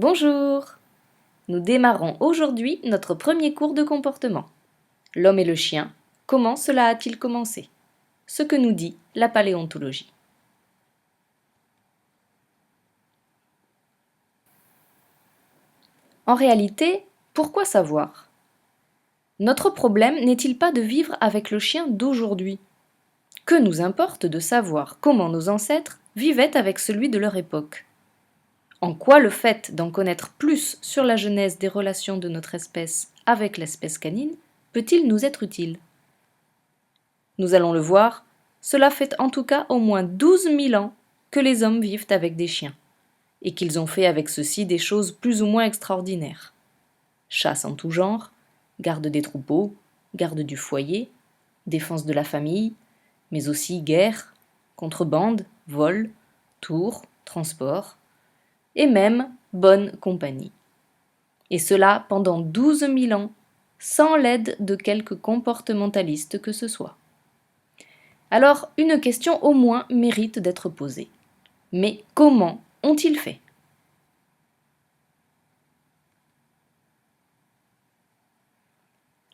Bonjour! Nous démarrons aujourd'hui notre premier cours de comportement. L'homme et le chien, comment cela a-t-il commencé? Ce que nous dit la paléontologie. En réalité, pourquoi savoir? Notre problème n'est-il pas de vivre avec le chien d'aujourd'hui? Que nous importe de savoir comment nos ancêtres vivaient avec celui de leur époque? En quoi le fait d'en connaître plus sur la genèse des relations de notre espèce avec l'espèce canine peut-il nous être utile? Nous allons le voir, cela fait en tout cas au moins 12 000 ans que les hommes vivent avec des chiens, et qu'ils ont fait avec ceux-ci des choses plus ou moins extraordinaires. Chasse en tout genre, garde des troupeaux, garde du foyer, défense de la famille, mais aussi guerre, contrebande, vol, tours, transport, et même bonne compagnie. Et cela pendant 12 000 ans, sans l'aide de quelque comportementaliste que ce soit. Alors, une question au moins mérite d'être posée. Mais comment ont-ils fait?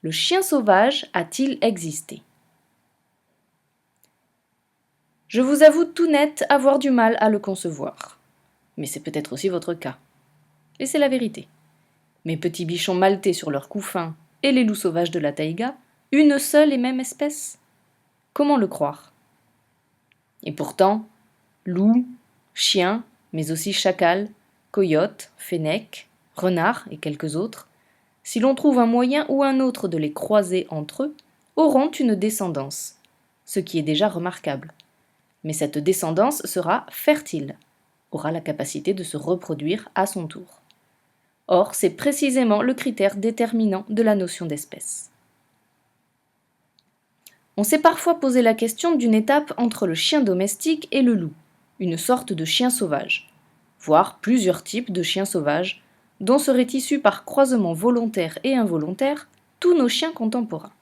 Le chien sauvage a-t-il existé? Je vous avoue tout net avoir du mal à le concevoir. Mais c'est peut-être aussi votre cas. Et c'est la vérité. Mes petits bichons maltais sur leurs couffins et les loups sauvages de la taïga, une seule et même espèce? Comment le croire? Et pourtant, loups, chiens, mais aussi chacals, coyotes, fennecs, renards et quelques autres, si l'on trouve un moyen ou un autre de les croiser entre eux, auront une descendance, ce qui est déjà remarquable. Mais cette descendance sera fertile, aura la capacité de se reproduire à son tour. Or, c'est précisément le critère déterminant de la notion d'espèce. On s'est parfois posé la question d'une étape entre le chien domestique et le loup, une sorte de chien sauvage, voire plusieurs types de chiens sauvages, dont seraient issus par croisement volontaire et involontaire tous nos chiens contemporains.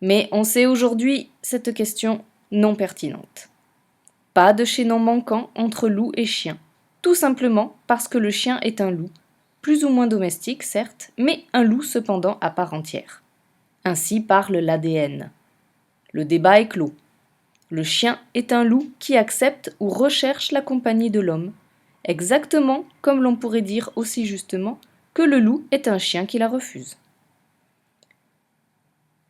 Mais on sait aujourd'hui cette question non pertinente. Pas de chaînon manquant entre loup et chien, tout simplement parce que le chien est un loup, plus ou moins domestique certes, mais un loup cependant à part entière. Ainsi parle l'ADN. Le débat est clos. Le chien est un loup qui accepte ou recherche la compagnie de l'homme, exactement comme l'on pourrait dire aussi justement que le loup est un chien qui la refuse.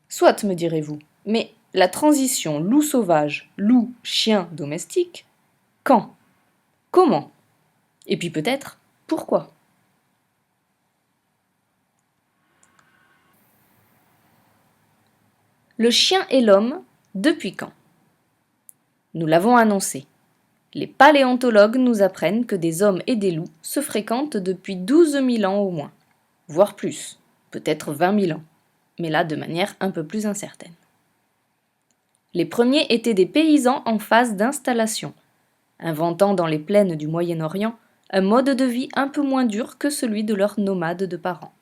Soit, me direz-vous, mais la transition loup sauvage, loup, chien domestique, quand? Comment? Et puis peut-être, pourquoi? Le chien et l'homme, depuis quand? Nous l'avons annoncé. Les paléontologues nous apprennent que des hommes et des loups se fréquentent depuis 12 000 ans au moins, voire plus, peut-être 20 000 ans, mais là de manière un peu plus incertaine. Les premiers étaient des paysans en phase d'installation, inventant dans les plaines du Moyen-Orient un mode de vie un peu moins dur que celui de leurs nomades de parents.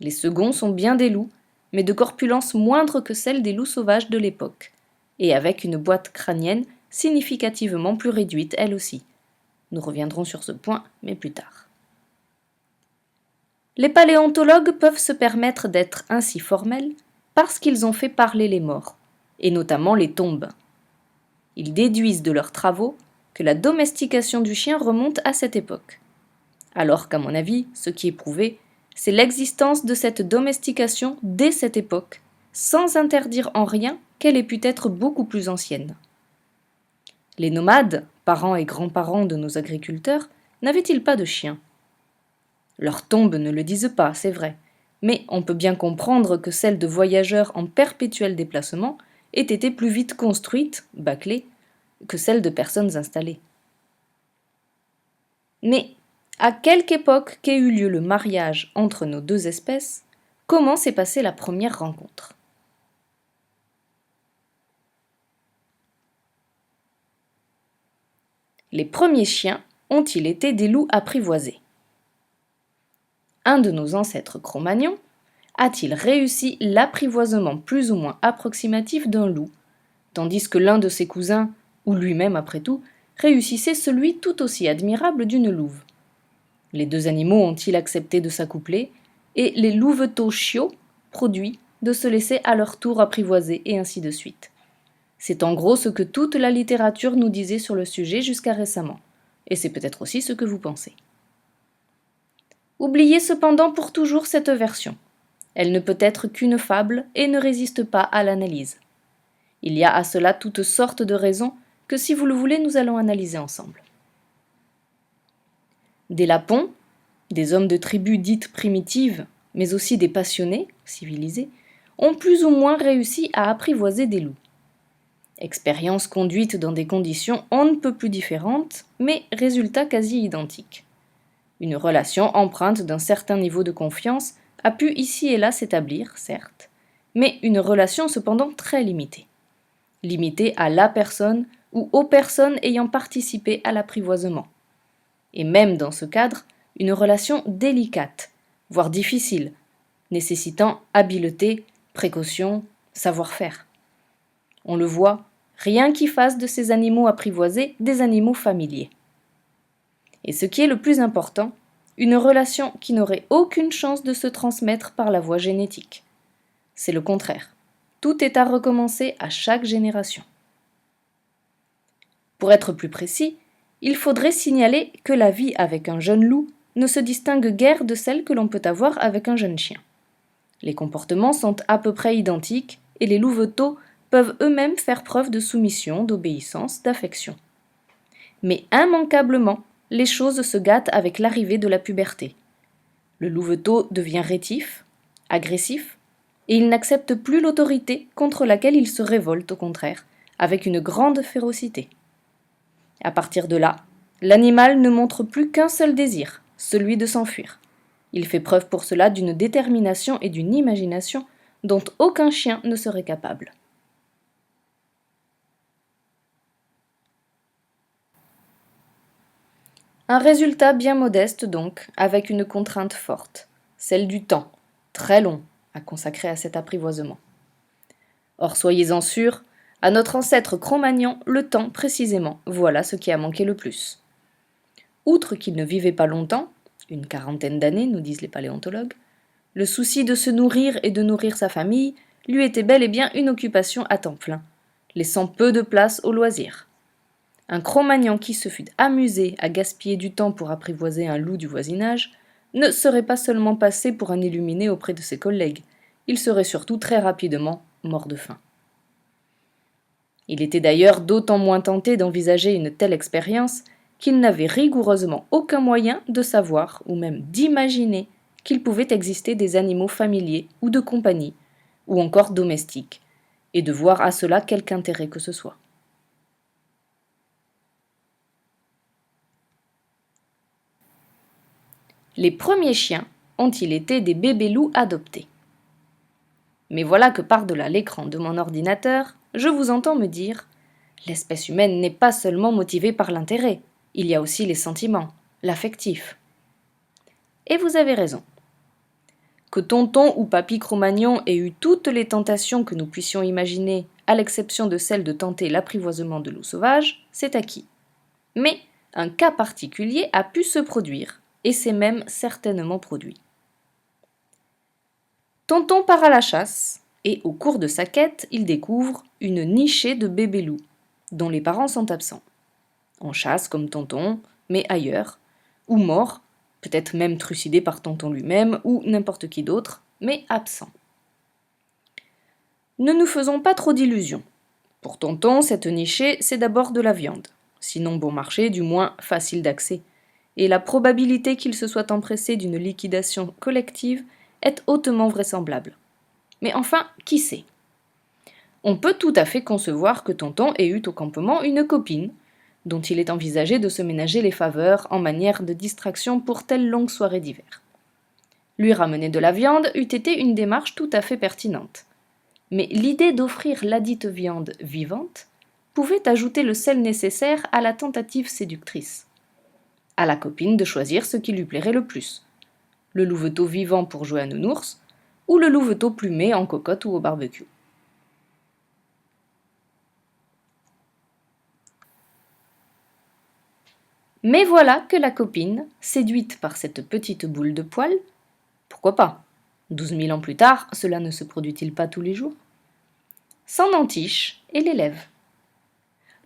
Les seconds sont bien des loups, mais de corpulence moindre que celle des loups sauvages de l'époque, et avec une boîte crânienne significativement plus réduite elle aussi. Nous reviendrons sur ce point, mais plus tard. Les paléontologues peuvent se permettre d'être ainsi formels parce qu'ils ont fait parler les morts, et notamment les tombes. Ils déduisent de leurs travaux que la domestication du chien remonte à cette époque. Alors qu'à mon avis, ce qui est prouvé, c'est l'existence de cette domestication dès cette époque, sans interdire en rien qu'elle ait pu être beaucoup plus ancienne. Les nomades, parents et grands-parents de nos agriculteurs, n'avaient-ils pas de chiens? Leurs tombes ne le disent pas, c'est vrai, mais on peut bien comprendre que celles de voyageurs en perpétuel déplacement aient été plus vite construites, bâclées, que celles de personnes installées. Mais à quelque époque qu'ait eu lieu le mariage entre nos deux espèces, comment s'est passée la première rencontre? Les premiers chiens ont-ils été des loups apprivoisés? Un de nos ancêtres Cro-Magnons a-t-il réussi l'apprivoisement plus ou moins approximatif d'un loup, tandis que l'un de ses cousins, ou lui-même après tout, réussissait celui tout aussi admirable d'une louve. Les deux animaux ont-ils accepté de s'accoupler, et les louveteaux chiots produits de se laisser à leur tour apprivoiser, et ainsi de suite. C'est en gros ce que toute la littérature nous disait sur le sujet jusqu'à récemment, et c'est peut-être aussi ce que vous pensez. Oubliez cependant pour toujours cette version. Elle ne peut être qu'une fable et ne résiste pas à l'analyse. Il y a à cela toutes sortes de raisons que, si vous le voulez, nous allons analyser ensemble. Des lapons, des hommes de tribus dites primitives, mais aussi des passionnés, civilisés, ont plus ou moins réussi à apprivoiser des loups. Expérience conduite dans des conditions on ne peut plus différentes, mais résultats quasi identiques. Une relation empreinte d'un certain niveau de confiance a pu ici et là s'établir, certes, mais une relation cependant très limitée. Limitée à la personne ou aux personnes ayant participé à l'apprivoisement. Et même dans ce cadre, une relation délicate, voire difficile, nécessitant habileté, précaution, savoir-faire. On le voit, rien qui fasse de ces animaux apprivoisés des animaux familiers. Et ce qui est le plus important, une relation qui n'aurait aucune chance de se transmettre par la voie génétique. C'est le contraire. Tout est à recommencer à chaque génération. Pour être plus précis, il faudrait signaler que la vie avec un jeune loup ne se distingue guère de celle que l'on peut avoir avec un jeune chien. Les comportements sont à peu près identiques et les louveteaux peuvent eux-mêmes faire preuve de soumission, d'obéissance, d'affection. Mais immanquablement, les choses se gâtent avec l'arrivée de la puberté. Le louveteau devient rétif, agressif, et il n'accepte plus l'autorité contre laquelle il se révolte au contraire, avec une grande férocité. À partir de là, l'animal ne montre plus qu'un seul désir, celui de s'enfuir. Il fait preuve pour cela d'une détermination et d'une imagination dont aucun chien ne serait capable. Un résultat bien modeste donc, avec une contrainte forte, celle du temps, très long, à consacrer à cet apprivoisement. Or, soyez-en sûrs, à notre ancêtre Cro-Magnon, le temps, précisément, voilà ce qui a manqué le plus. Outre qu'il ne vivait pas longtemps, une quarantaine d'années, nous disent les paléontologues, le souci de se nourrir et de nourrir sa famille lui était bel et bien une occupation à temps plein, laissant peu de place aux loisirs. Un Cro-Magnon qui se fût amusé à gaspiller du temps pour apprivoiser un loup du voisinage ne serait pas seulement passé pour un illuminé auprès de ses collègues, il serait surtout très rapidement mort de faim. Il était d'ailleurs d'autant moins tenté d'envisager une telle expérience qu'il n'avait rigoureusement aucun moyen de savoir ou même d'imaginer qu'il pouvait exister des animaux familiers ou de compagnie, ou encore domestiques, et de voir à cela quelque intérêt que ce soit. Les premiers chiens ont-ils été des bébés loups adoptés? Mais voilà que par-delà l'écran de mon ordinateur, je vous entends me dire « L'espèce humaine n'est pas seulement motivée par l'intérêt, il y a aussi les sentiments, l'affectif. » Et vous avez raison. Que tonton ou papy Cro-Magnon ait eu toutes les tentations que nous puissions imaginer, à l'exception de celle de tenter l'apprivoisement de loups sauvages, c'est acquis. Mais un cas particulier a pu se produire, et s'est même certainement produit. Tonton part à la chasse, et au cours de sa quête, il découvre une nichée de bébés loups, dont les parents sont absents. En chasse comme tonton, mais ailleurs, ou morts, peut-être même trucidés par tonton lui-même, ou n'importe qui d'autre, mais absents. Ne nous faisons pas trop d'illusions. Pour tonton, cette nichée, c'est d'abord de la viande, sinon bon marché, du moins facile d'accès, et la probabilité qu'il se soit empressé d'une liquidation collective est hautement vraisemblable. Mais enfin, qui sait? On peut tout à fait concevoir que tonton ait eu au campement une copine, dont il est envisagé de se ménager les faveurs en manière de distraction pour telle longue soirée d'hiver. Lui ramener de la viande eût été une démarche tout à fait pertinente. Mais l'idée d'offrir ladite viande vivante pouvait ajouter le sel nécessaire à la tentative séductrice. À la copine de choisir ce qui lui plairait le plus. Le louveteau vivant pour jouer à nounours, ou le louveteau plumé en cocotte ou au barbecue. Mais voilà que la copine, séduite par cette petite boule de poil, pourquoi pas? 12 000 ans plus tard, cela ne se produit-il pas tous les jours? S'en entiche et l'élève.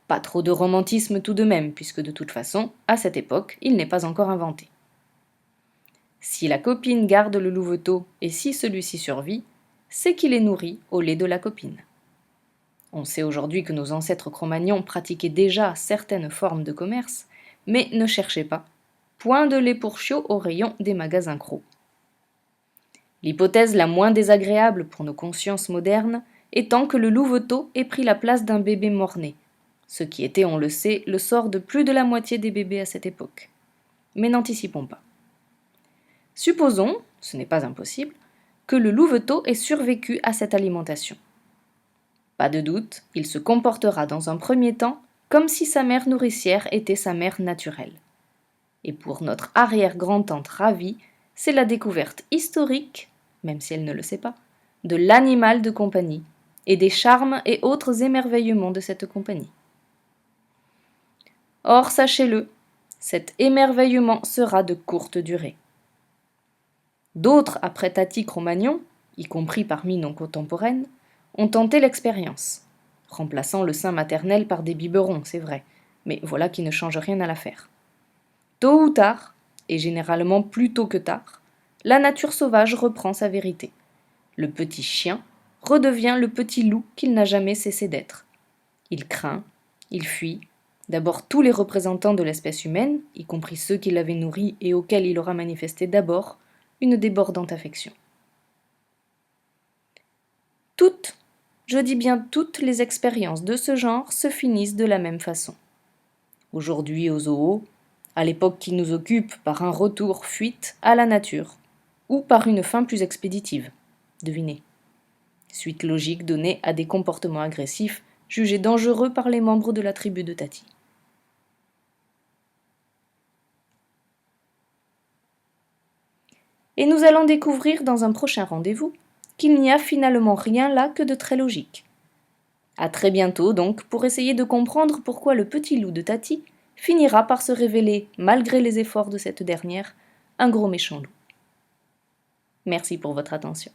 Pas trop de romantisme tout de même, puisque de toute façon, à cette époque, il n'est pas encore inventé. Si la copine garde le louveteau et si celui-ci survit, c'est qu'il est nourri au lait de la copine. On sait aujourd'hui que nos ancêtres Cro-Magnons pratiquaient déjà certaines formes de commerce, mais ne cherchez pas. Point de lait pour chiots au rayon des magasins Cros. L'hypothèse la moins désagréable pour nos consciences modernes étant que le louveteau ait pris la place d'un bébé mort-né, ce qui était, on le sait, le sort de plus de la moitié des bébés à cette époque. Mais n'anticipons pas. Supposons, ce n'est pas impossible, que le louveteau ait survécu à cette alimentation. Pas de doute, il se comportera dans un premier temps comme si sa mère nourricière était sa mère naturelle. Et pour notre arrière-grand-tante ravie, c'est la découverte historique, même si elle ne le sait pas, de l'animal de compagnie et des charmes et autres émerveillements de cette compagnie. Or, sachez-le, cet émerveillement sera de courte durée. D'autres, après Tati Cro-Magnon, y compris parmi nos contemporaines, ont tenté l'expérience, remplaçant le sein maternel par des biberons, c'est vrai, mais voilà qui ne change rien à l'affaire. Tôt ou tard, et généralement plus tôt que tard, la nature sauvage reprend sa vérité. Le petit chien redevient le petit loup qu'il n'a jamais cessé d'être. Il craint, il fuit, d'abord tous les représentants de l'espèce humaine, y compris ceux qui l'avaient nourri et auxquels il aura manifesté d'abord une débordante affection. Toutes, je dis bien toutes les expériences de ce genre se finissent de la même façon. Aujourd'hui au zoo, à l'époque qui nous occupe par un retour-fuite à la nature, ou par une fin plus expéditive. Devinez. Suite logique donnée à des comportements agressifs jugés dangereux par les membres de la tribu de Tati. Et nous allons découvrir dans un prochain rendez-vous qu'il n'y a finalement rien là que de très logique. À très bientôt donc pour essayer de comprendre pourquoi le petit loup de Tati finira par se révéler, malgré les efforts de cette dernière, un gros méchant loup. Merci pour votre attention.